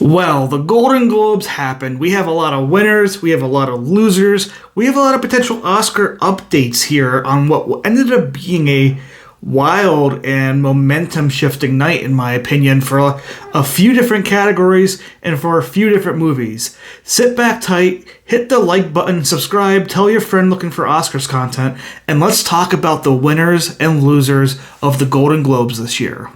Well, the Golden Globes happened. We have a lot of winners, we have a lot of losers, we have a lot of potential Oscar updates here on what ended up being a wild and momentum shifting night, in my opinion, for a few different categories and for a few different movies. Sit back tight, hit the like button, subscribe, tell your friend looking for Oscars content, and let's talk about the winners and losers of the Golden Globes this year.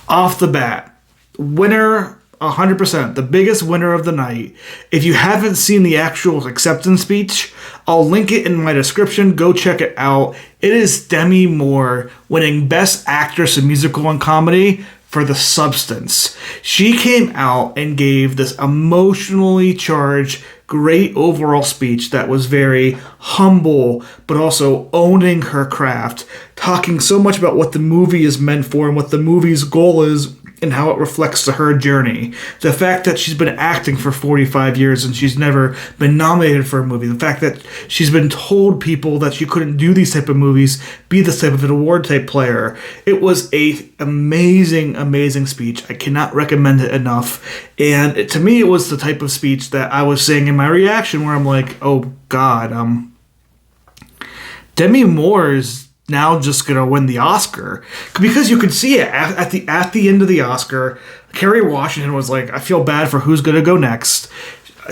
Off the bat, winner 100%, the biggest winner of the night. If you haven't seen the actual acceptance speech, I'll link it in my description. Go check it out. It is Demi Moore winning Best Actress in Musical and Comedy for The Substance. She came out and gave this emotionally charged, great overall speech that was very humble, but also owning her craft, talking so much about what the movie is meant for and what the movie's goal is and how it reflects to her journey. The fact that she's been acting for 45 years and she's never been nominated for a movie. The fact that she's been told people that she couldn't do these type of movies, be this type of an award type player. It was a amazing, amazing speech. I cannot recommend it enough. And to me, it was the type of speech that I was saying in my reaction where I'm like, oh God, Demi Moore is now just gonna win the Oscar, because you could see it at the end of the Oscar. Kerry Washington was like, I feel bad for who's gonna go next.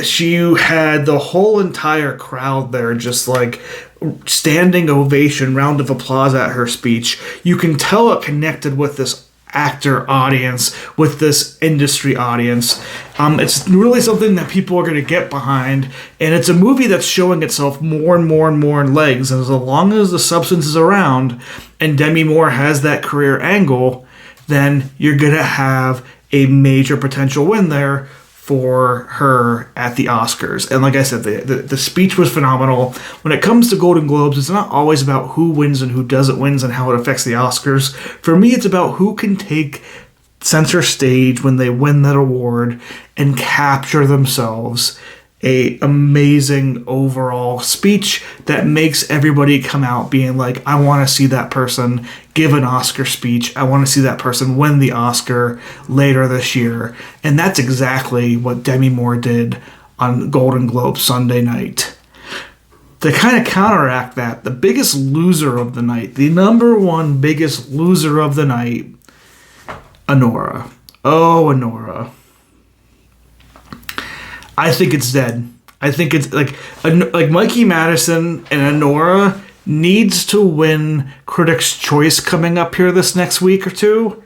She had the whole entire crowd there just like standing ovation, round of applause at her speech. You can tell it connected with this actor audience, with this industry audience. It's really something that people are going to get behind, and it's a movie that's showing itself more and more and more in legs. And as long as The Substance is around and Demi Moore has that career angle, then you're going to have a major potential win there for her at the Oscars. And like I said, the speech was phenomenal. When it comes to Golden Globes, it's not always about who wins and who doesn't win and how it affects the Oscars. For me, it's about who can take center stage when they win that award and capture themselves a amazing overall speech that makes everybody come out being like, I want to see that person give an Oscar speech. I want to see that person win the Oscar later this year. And that's exactly what Demi Moore did on Golden Globe Sunday night. To kind of counteract that, the biggest loser of the night, the number one biggest loser of the night, Anora. Oh, Anora. I think it's dead. I think it's like Mikey Madison and Anora needs to win Critics' Choice coming up here this next week or two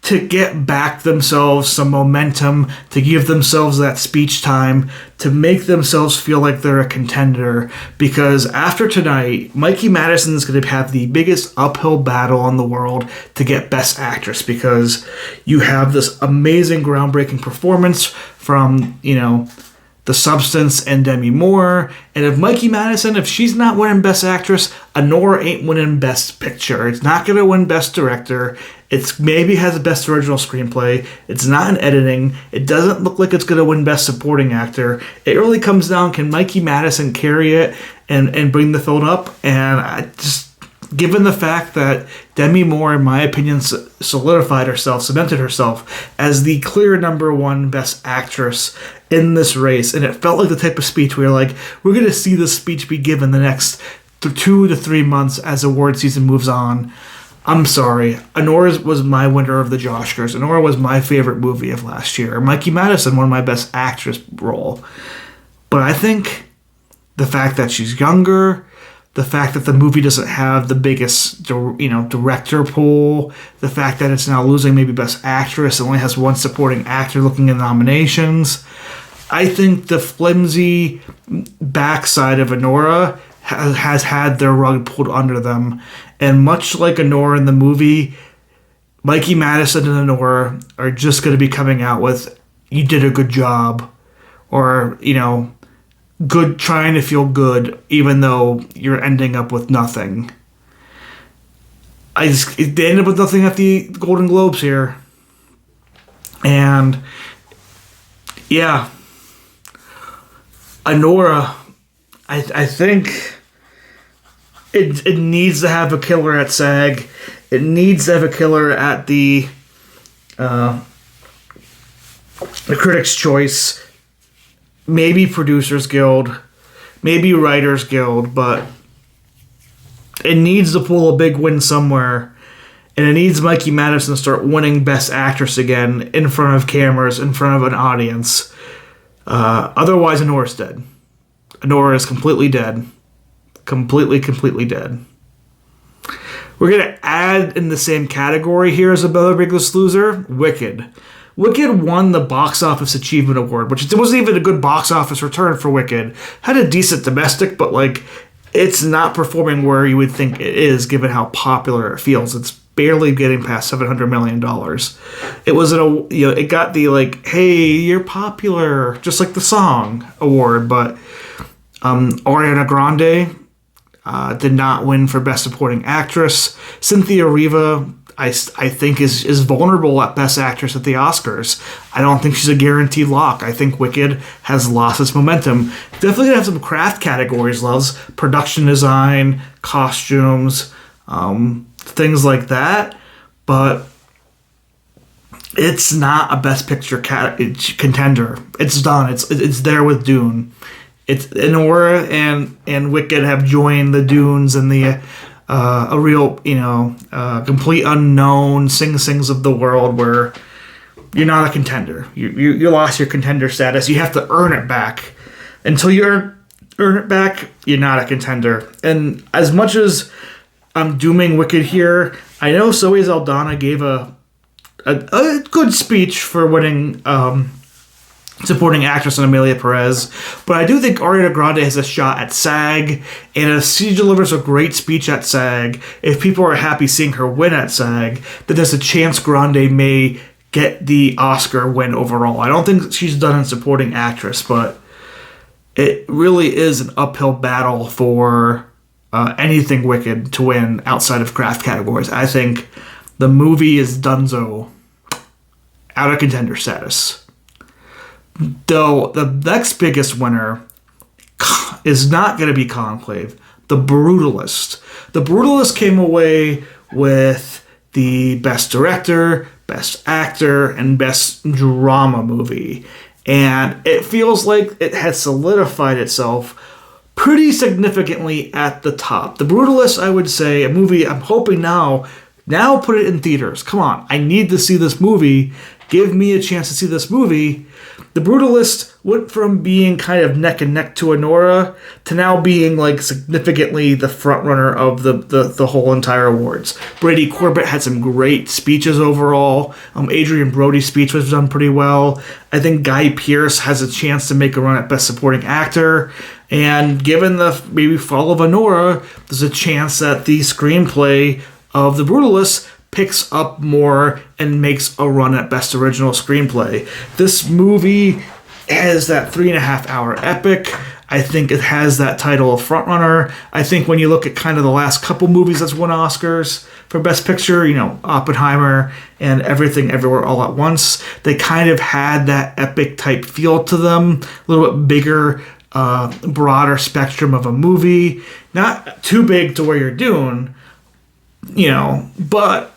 to get back themselves some momentum, to give themselves that speech time, to make themselves feel like they're a contender. Because after tonight, Mikey Madison is going to have the biggest uphill battle in the world to get Best Actress, because you have this amazing, groundbreaking performance from, The Substance and Demi Moore. And if Mikey Madison, if she's not winning Best Actress, Anora ain't winning Best Picture. It's not going to win Best Director. It's maybe has the Best Original Screenplay. It's not in editing. It doesn't look like it's going to win Best Supporting Actor. It really comes down, can Mikey Madison carry it and bring the film up? And I just, given the fact that Demi Moore, in my opinion, cemented herself as the clear number one Best Actress in this race. And it felt like the type of speech where we're going to see this speech be given the next 2 to 3 months as award season moves on. I'm sorry. Anora was my winner of the Oscars. Anora was my favorite movie of last year. Mikey Madison won my Best Actress role. But I think the fact that she's younger, the fact that the movie doesn't have the biggest, director pool, the fact that it's now losing maybe Best Actress, it only has one supporting actor looking in nominations. I think the flimsy backside of Anora has had their rug pulled under them. And much like Anora in the movie, Mikey Madison and Anora are just going to be coming out with, you did a good job, or, good, trying to feel good, even though you're ending up with nothing. They ended up with nothing at the Golden Globes here. And, yeah, Anora, I think it needs to have a killer at SAG. It needs to have a killer at the Critics' Choice, maybe Producers Guild, maybe Writers Guild, but it needs to pull a big win somewhere. And it needs Mikey Madison to start winning Best Actress again in front of cameras, in front of an audience. Otherwise, Anora's dead. Anora is completely dead. Completely dead. We're going to add in the same category here as another Biggest Loser, Wicked. Wicked won the Box Office Achievement Award, which it wasn't even a good box office return for Wicked. Had a decent domestic, but it's not performing where you would think it is, given how popular it feels. It's barely getting past $700 million. It was it got the hey, you're popular, just like the song award, but Ariana Grande did not win for Best Supporting Actress. Cynthia Riva, I think, is vulnerable at Best Actress at the Oscars. I don't think she's a guaranteed lock. I think Wicked has lost its momentum. Definitely gonna have some craft categories, loves production design, costumes, things like that, but it's not a Best Picture contender. It's done. It's there with Dune. It's Anora and Wicked have joined the Dunes and the a real complete unknown sings of the world where you're not a contender. You lost your contender status. You have to earn it back. Until you earn it back, you're not a contender. And as much as I'm dooming Wicked here, I know Zoe Saldana gave a good speech for winning Supporting Actress and Amelia Perez, but I do think Ariana Grande has a shot at SAG, and if she delivers a great speech at SAG, if people are happy seeing her win at SAG, then there's a chance Grande may get the Oscar win overall. I don't think she's done in Supporting Actress, but it really is an uphill battle for anything Wicked to win outside of craft categories. I think the movie is donezo, out of contender status. Though the next biggest winner is not going to be Conclave, The Brutalist. The Brutalist came away with the Best Director, Best Actor, and Best Drama Movie. And it feels like it has solidified itself pretty significantly at the top. The Brutalist, I would say, a movie I'm hoping now put it in theaters. Come on, I need to see this movie. Give me a chance to see this movie. The Brutalist went from being kind of neck and neck to Anora to now being significantly the front runner of the whole entire awards. Brady Corbett had some great speeches overall. Adrian Brody's speech was done pretty well. I think Guy Pearce has a chance to make a run at Best Supporting Actor. And given the maybe fall of Anora, there's a chance that the screenplay of The Brutalist picks up more and makes a run at Best Original Screenplay. This movie has that 3.5 hour epic. I think it has that title of frontrunner. I think when you look at kind of the last couple movies that's won Oscars for Best Picture, Oppenheimer and Everything Everywhere All at Once, they kind of had that epic type feel to them, a little bit bigger, broader spectrum of a movie. Not too big to where you're doing, but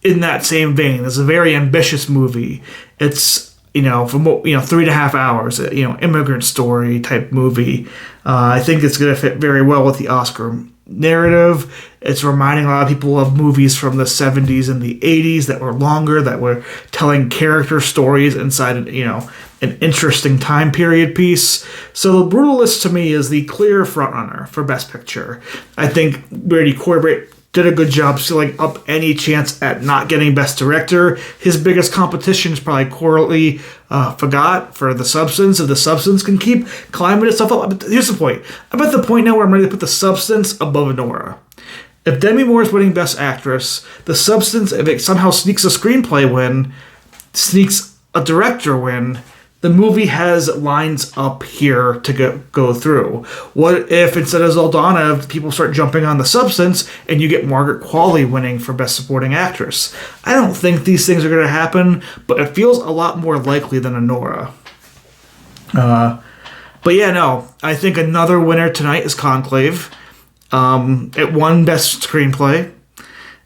in that same vein, it's a very ambitious movie. It's, from 3.5 hours, immigrant story type movie. I think it's going to fit very well with the Oscar narrative. It's reminding a lot of people of movies from the 70s and the 80s that were longer, that were telling character stories inside, an interesting time period piece. So The Brutalist to me is the clear frontrunner for Best Picture. I think Brady Corbett did a good job sealing up any chance at not getting Best Director. His biggest competition is probably Coralie Fagot for The Substance. If The Substance can keep climbing itself up. Here's the point. I'm at the point now where I'm ready to put The Substance above Anora. If Demi Moore is winning Best Actress, The Substance, if it somehow sneaks a screenplay win, sneaks a director win, the movie has lines up here to go through. What if instead of Zaldana, people start jumping on The Substance and you get Margaret Qualley winning for Best Supporting Actress? I don't think these things are going to happen, but it feels a lot more likely than Anora. But yeah, no, I think another winner tonight is Conclave. It won Best Screenplay.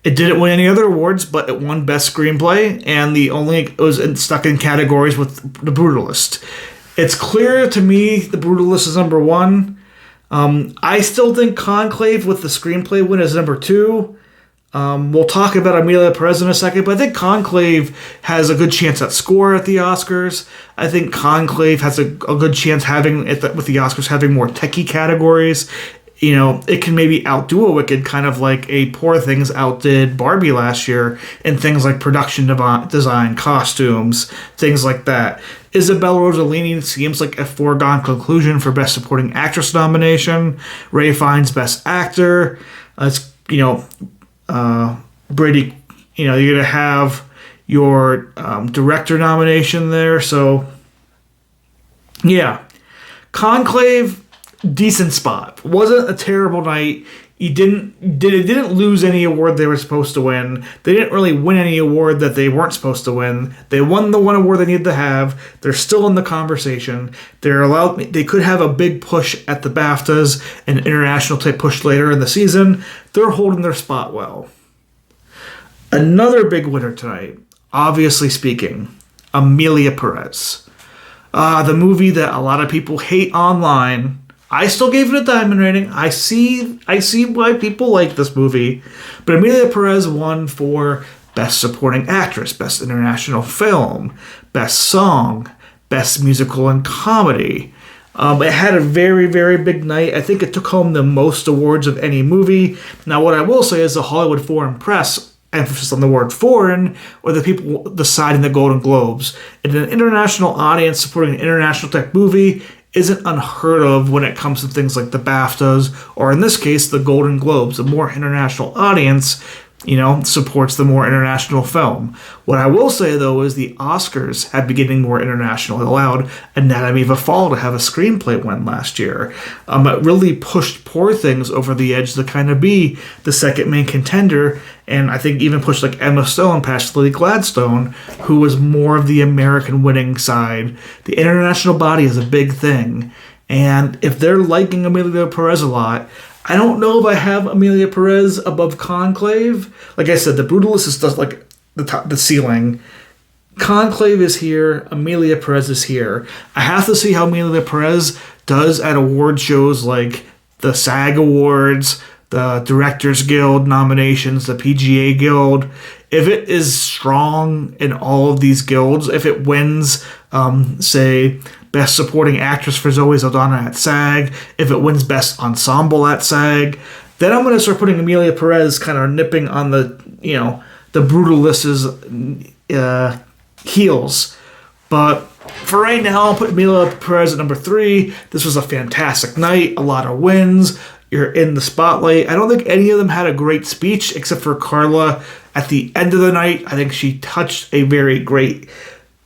It didn't win any other awards, but it won Best Screenplay, and it was stuck in categories with The Brutalist. It's clear to me The Brutalist is number one. I still think Conclave with the screenplay win is number two. We'll talk about Amelia Perez in a second, but I think Conclave has a good chance at score at the Oscars. I think Conclave has a good chance with the Oscars having more techie categories. It can maybe outdo a Wicked, kind of like a Poor Things outdid Barbie last year in things like production design, costumes, things like that. Isabella Rossellini seems like a foregone conclusion for Best Supporting Actress nomination. Ray Fiennes Best Actor. Brady, you're going to have your director nomination there. So, yeah. Conclave, decent spot. Wasn't a terrible night. It didn't lose any award they were supposed to win. They didn't really win any award that they weren't supposed to win. They won the one award they needed to have. They're still in the conversation. They could have a big push at the BAFTAs, an international type push later in the season. They're holding their spot well. Another big winner tonight, obviously speaking, Amelia Perez. The movie that a lot of people hate online. I still gave it a diamond rating. I see why people like this movie. But Amelia Perez won for Best Supporting Actress, Best International Film, Best Song, Best Musical and Comedy. It had a very, very big night. I think it took home the most awards of any movie. Now, what I will say is the Hollywood Foreign Press, emphasis on the word foreign, or the people deciding the Golden Globes. In an international audience supporting an international type movie isn't unheard of when it comes to things like the BAFTAs, or in this case, the Golden Globes. A more international audience, supports the more international film. What I will say, though, is the Oscars have been getting more international. It allowed Anatomy of a Fall to have a screenplay win last year. It really pushed Poor Things over the edge to kind of be the second main contender, and I think even pushed like Emma Stone past Lily Gladstone, who was more of the American winning side. The international body is a big thing, and if they're liking Amelia Perez a lot, I don't know if I have Amelia Perez above Conclave. Like I said, The Brutalist is just like the ceiling. Conclave is here. Amelia Perez is here. I have to see how Amelia Perez does at award shows like the SAG Awards, the Directors Guild nominations, the PGA Guild. If it is strong in all of these guilds, if it wins, say, Best Supporting Actress for Zoe Saldana at SAG, if it wins Best Ensemble at SAG, then I'm going to start putting Amelia Perez kind of nipping on the Brutalist's heels. But for right now, I'll put Amelia Perez at number 3. This was a fantastic night, a lot of wins. You're in the spotlight. I don't think any of them had a great speech except for Carla at the end of the night. I think she touched a very great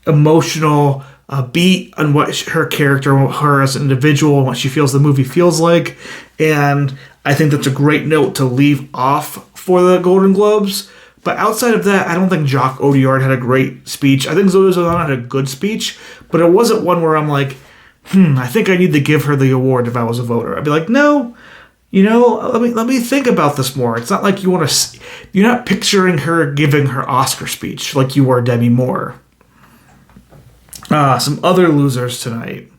emotional beat on what her character, her as an individual, and what she feels the movie feels like. And I think that's a great note to leave off for the Golden Globes. But outside of that, I don't think Jacques Audiard had a great speech. I think Zoe Saldana had a good speech, but it wasn't one where I'm like, I think I need to give her the award if I was a voter. I'd be like, no, let me think about this more. It's not like you're not picturing her giving her Oscar speech like you were Demi Moore. Some other losers tonight.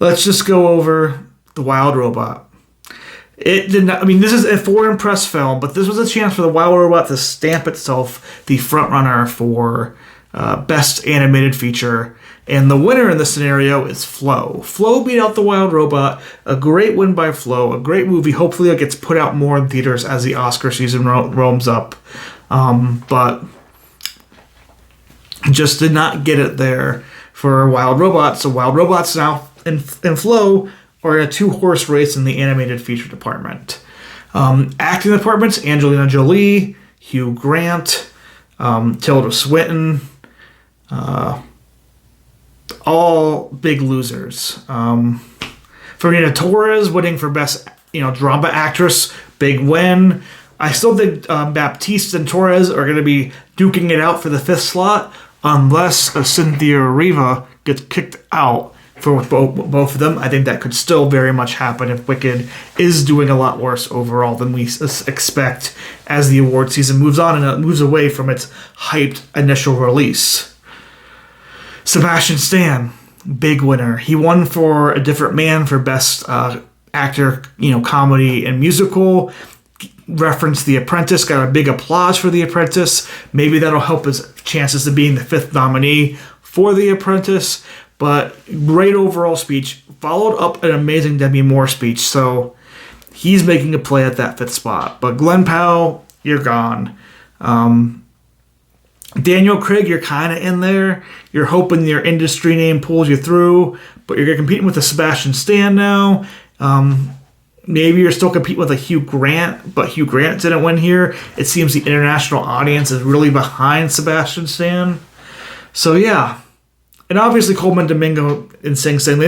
Let's just go over The Wild Robot. It did not. This is a foreign press film, but this was a chance for The Wild Robot to stamp itself the frontrunner for Best Animated Feature. And the winner in this scenario is Flow. Flow beat out The Wild Robot. A great win by Flow. A great movie. Hopefully it gets put out more in theaters as the Oscar season roams up. But just did not get it there for Wild Robot. So Wild Robot's now and Flow are in a 2-horse race in the animated feature department. Acting departments, Angelina Jolie, Hugh Grant, Tilda Swinton, all big losers. Fernanda Torres winning for Best Drama Actress, big win. I still think Baptiste and Torres are going to be duking it out for the 5th slot unless Cynthia Erivo gets kicked out for both of them. I think that could still very much happen if Wicked is doing a lot worse overall than we expect as the award season moves on and it moves away from its hyped initial release. Sebastian Stan, big winner. He won for A Different Man for Best Actor, comedy and musical. Referenced The Apprentice, got a big applause for The Apprentice. Maybe that'll help his chances of being the 5th nominee for The Apprentice. But great overall speech. Followed up an amazing Demi Moore speech. So he's making a play at that 5th spot. But Glenn Powell, you're gone. Daniel Craig, you're kind of in there. You're hoping your industry name pulls you through. But you're competing with a Sebastian Stan now. Maybe you're still competing with a Hugh Grant, but Hugh Grant didn't win here. It seems the international audience is really behind Sebastian Stan. So yeah, and obviously Coleman Domingo and Sing Sing.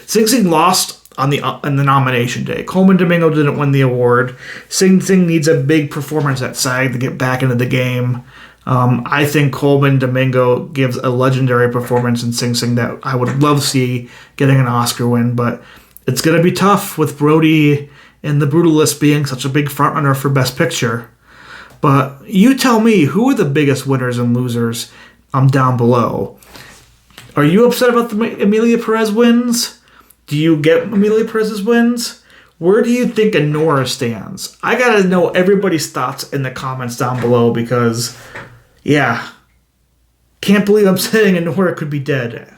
Sing Sing lost on the nomination day. Coleman Domingo didn't win the award. Sing Sing needs a big performance at SAG to get back into the game. I think Coleman Domingo gives a legendary performance in Sing Sing that I would love to see getting an Oscar win, but it's going to be tough with Brody and The Brutalist being such a big frontrunner for Best Picture. But you tell me, who are the biggest winners and losers down below? Are you upset about the Emilia Perez wins? Do you get Emilia Perez's wins? Where do you think Anora stands? I got to know everybody's thoughts in the comments down below because, yeah, can't believe I'm saying Anora could be dead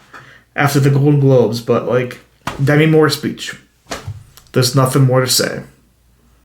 after the Golden Globes, but Demi Moore speech. There's nothing more to say.